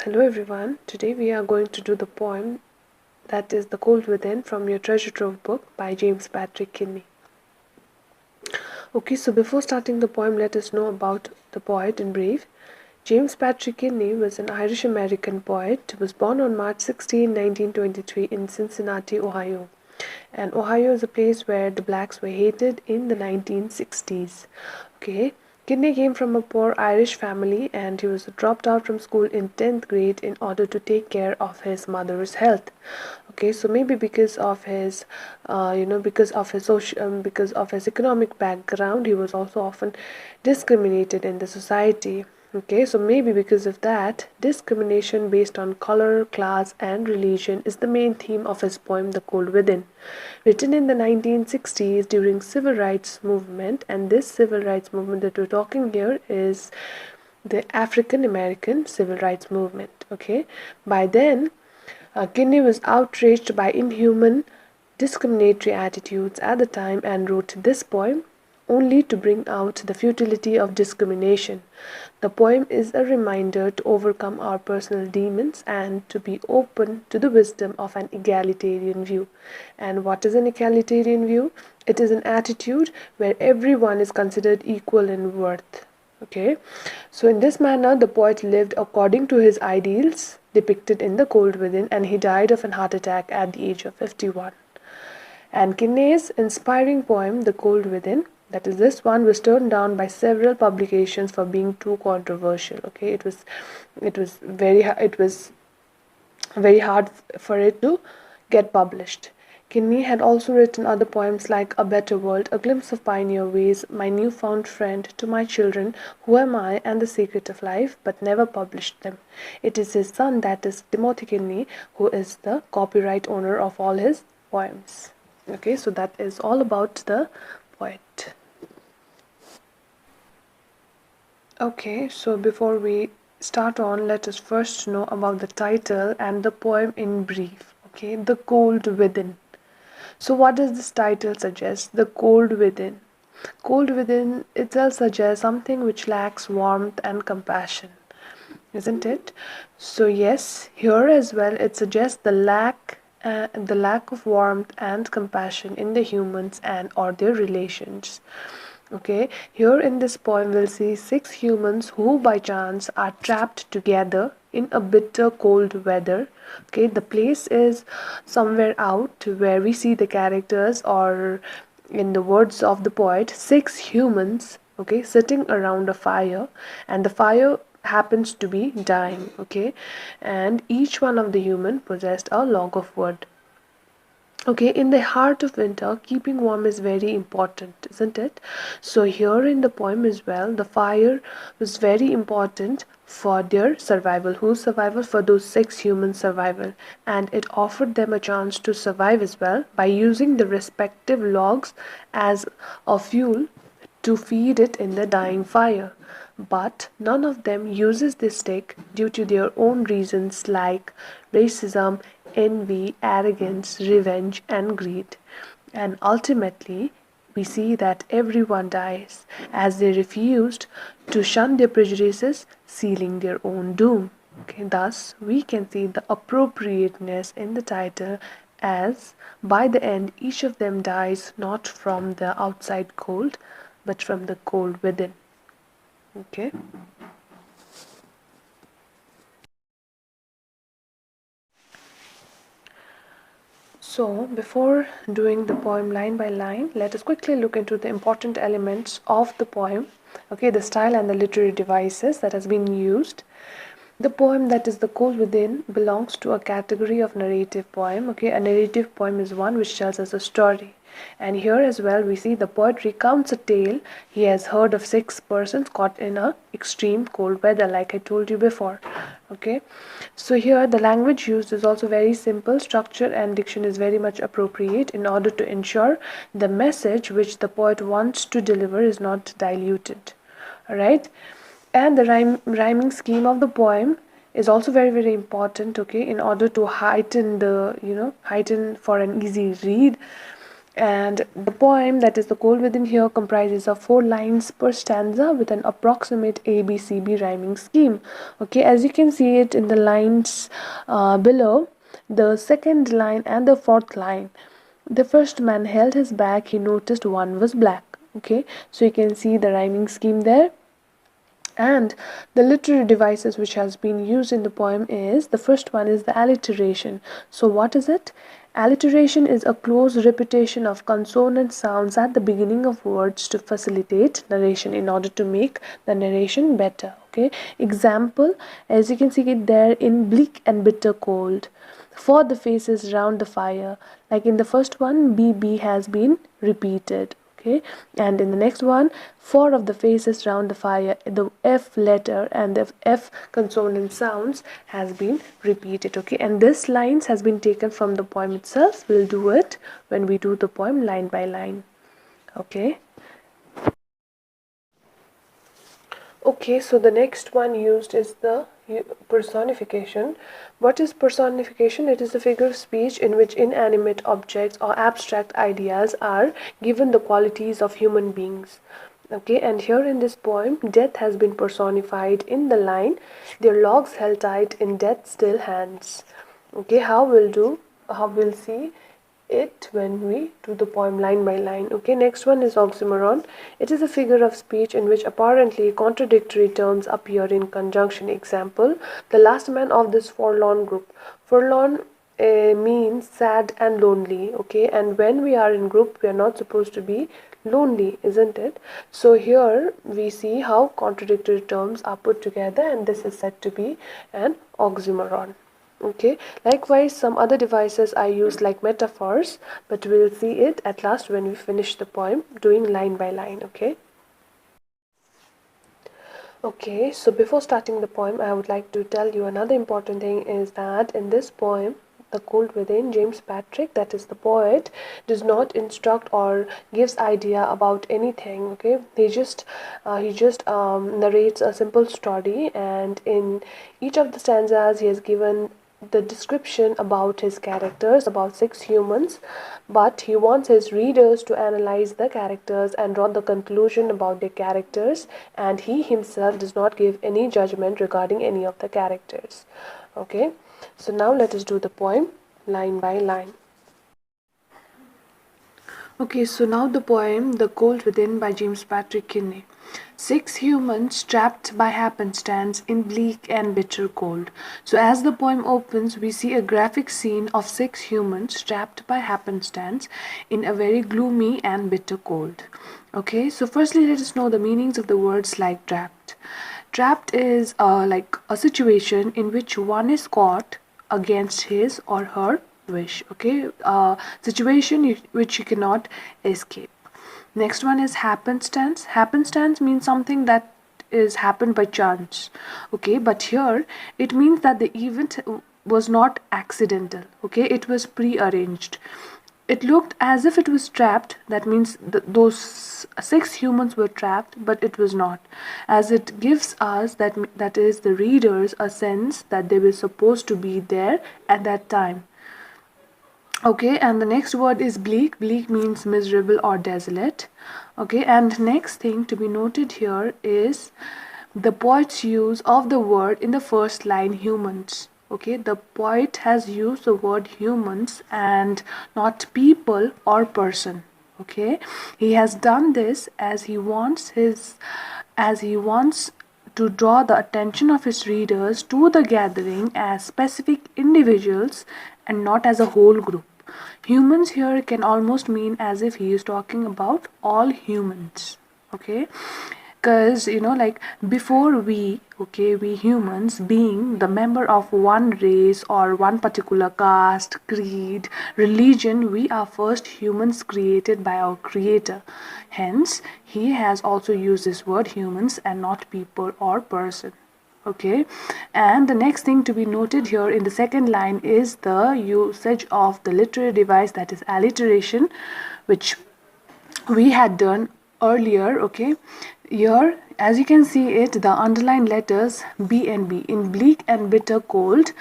Hello everyone, today we are going to do the poem that is The Cold Within from your Treasure Trove book by James Patrick Kinney. Okay, so before starting the poem, let us know about the poet in brief. James Patrick Kinney was an Irish-American poet who was born on March 16, 1923 in Cincinnati, Ohio. And Ohio is a place where the blacks were hated in the 1960s. Okay, Kinney came from a poor Irish family and he was dropped out from school in 10th grade in order to take care of his mother's health. Okay, so maybe because of his because of his economic background, he was also often discriminated in the society. Okay, so maybe because of that, discrimination based on color, class, and religion is the main theme of his poem The Cold Within, written in the 1960s during civil rights movement. And this civil rights movement that we're talking here is the African American civil rights movement. Okay, by then, Kinney was outraged by inhuman, discriminatory attitudes at the time and wrote this poem only to bring out the futility of discrimination. The poem is a reminder to overcome our personal demons and to be open to the wisdom of an egalitarian view. And what is an egalitarian view? It is an attitude where everyone is considered equal in worth. Okay, so in this manner, the poet lived according to his ideals depicted in The Cold Within, and he died of an heart attack at the age of 51. And Kinney's inspiring poem, The Cold Within, that is this one, was turned down by several publications for being too controversial. Okay, it was very hard for it to get published. Kinney had also written other poems like A Better World, A Glimpse of Pioneer Ways, My Newfound Friend, To My Children, Who Am I, and The Secret of Life, but never published them. It is his son, that is Timothy Kinney, who is the copyright owner of all his poems. Okay, so that is all about the poet. Okay, so before we start on, let us first know about the title and the poem in brief. Okay, The Cold Within. So what does this title suggest? The cold within. Cold within itself suggests something which lacks warmth and compassion, isn't it? So yes, here as well it suggests the lack of warmth and compassion in the humans and or their relations. Okay, here in this poem we'll see 6 humans who by chance are trapped together in a bitter cold weather. Okay, the place is somewhere out where we see the characters, or in the words of the poet, 6 humans, okay, sitting around a fire, and the fire happens to be dying. Okay, and each one of the human possessed a log of wood. Okay, in the heart of winter, keeping warm is very important, isn't it? So here in the poem as well, the fire was very important for their survival. Whose survival? For those 6 human survival. And it offered them a chance to survive as well by using the respective logs as a fuel to feed it in the dying fire. But none of them uses this stick due to their own reasons like racism, envy, arrogance, revenge, and greed. And ultimately, we see that everyone dies as they refused to shun their prejudices, sealing their own doom. Okay, thus, we can see the appropriateness in the title, as by the end, each of them dies not from the outside cold, but from the cold within. Okay. So, before doing the poem line by line, let us quickly look into the important elements of the poem. Okay, the style and the literary devices that has been used. The poem that is The Cold Within belongs to a category of narrative poem. Okay, a narrative poem is one which tells us a story. And here as well we see the poet recounts a tale he has heard of 6 persons caught in a extreme cold weather, like I told you before. Okay, so here the language used is also very simple. Structure and diction is very much appropriate in order to ensure the message which the poet wants to deliver is not diluted. Alright, and the rhyming scheme of the poem is also very important. Okay, in order to heighten for an easy read. And the poem, that is the cold within, here comprises of 4 lines per stanza with an approximate ABCB rhyming scheme. Okay, as you can see it in the lines below, the second line and the fourth line. The first man held his back, he noticed one was black. Okay, so you can see the rhyming scheme there. And the literary devices which has been used in the poem is, the first one is the alliteration. So what is it? Alliteration is a close repetition of consonant sounds at the beginning of words to facilitate narration, in order to make the narration better. Okay, example, as you can see it there in Bleak and Bitter Cold. For the faces round the fire, like in the first one, BB has been repeated. Okay, and in the next one, 4 of the faces round the fire, the F letter and the F consonant sounds has been repeated. Okay, and this lines has been taken from the poem itself. We'll do it when we do the poem line by line. Okay. Okay, so the next one used is the personification. What is personification? It is a figure of speech in which inanimate objects or abstract ideas are given the qualities of human beings. Okay, and here in this poem, death has been personified in the line, their logs held tight in death's still hands. Okay, how we'll see it when we do the poem line by line. Okay, next one is oxymoron. It is a figure of speech in which apparently contradictory terms appear in conjunction. Example, the last man of this forlorn group. Forlorn means sad and lonely. Okay, and when we are in group, we are not supposed to be lonely, isn't it? So here we see how contradictory terms are put together, and this is said to be an oxymoron. Okay, likewise some other devices are used like metaphors, but we'll see it at last when we finish the poem doing line by line. Okay, so before starting the poem, I would like to tell you another important thing is that in this poem, The Cold Within, James Patrick, that is the poet, does not instruct or gives idea about anything. Okay, he just narrates a simple story, and in each of the stanzas he has given the description about his characters, about 6 humans, but he wants his readers to analyze the characters and draw the conclusion about their characters, and he himself does not give any judgment regarding any of the characters. Okay, so now let us do the poem line by line. Okay, so now the poem The Cold Within by James Patrick Kinney. 6 humans trapped by happenstance in bleak and bitter cold. So as the poem opens, we see a graphic scene of 6 humans trapped by happenstance in a very gloomy and bitter cold. Okay, so firstly let us know the meanings of the words like trapped. Trapped is like a situation in which one is caught against his or her wish. Okay, situation which you cannot escape. Next one is happenstance. Happenstance means something that is happened by chance. Okay, but here it means that the event was not accidental. Okay, it was pre-arranged. It looked as if it was trapped. That means those 6 humans were trapped, but it was not, as it gives us, that is the readers, a sense that they were supposed to be there at that time. Okay, and the next word is bleak. Bleak means miserable or desolate. Okay, and next thing to be noted here is the poet's use of the word in the first line, humans. Okay, the poet has used the word humans and not people or person. Okay, he has done this as he wants to draw the attention of his readers to the gathering as specific individuals and not as a whole group. Humans here can almost mean as if he is talking about all humans. Okay, because like before we humans, being the member of one race or one particular caste, creed, religion, we are first humans created by our creator. Hence he has also used this word humans and not people or person. Okay, and the next thing to be noted here in the second line is the usage of the literary device, that is alliteration, which we had done earlier. Okay, Here, as you can see it, the underlined letters B and B. In bleak and bitter cold,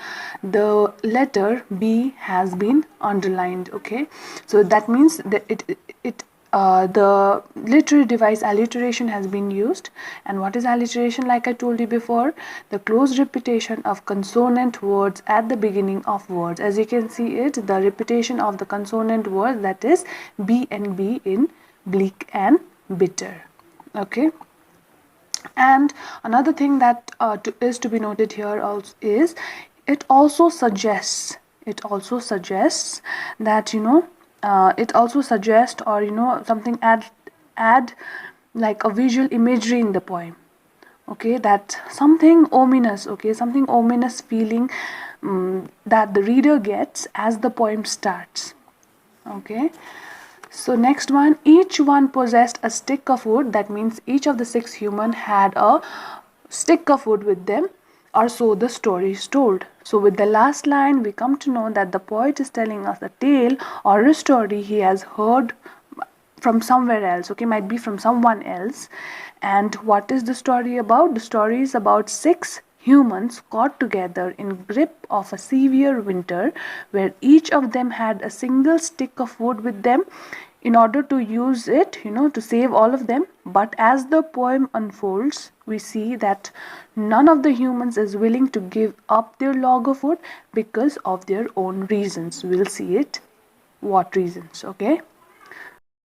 the letter B has been underlined. Okay, so that means that the literary device alliteration has been used. And what is alliteration? Like I told you before, the close repetition of consonant words at the beginning of words. As you can see it, the repetition of the consonant word, that is B and B in bleak and bitter. Okay, and another thing that is to be noted here also is it also suggests that it also suggests, or something add like a visual imagery in the poem. Okay, that something ominous, okay, something ominous feeling that the reader gets as the poem starts. Okay, so next one, each one possessed a stick of wood. That means each of the 6 human had a stick of wood with them, or so the story is told. So with the last line, we come to know that the poet is telling us a tale or a story he has heard from somewhere else. Okay, might be from someone else. And what is the story about? The story is about 6 humans caught together in grip of a severe winter, where each of them had a single stick of wood with them in order to use it, to save all of them. But as the poem unfolds, we see that none of the humans is willing to give up their log of wood because of their own reasons. We'll see it what reasons. Okay,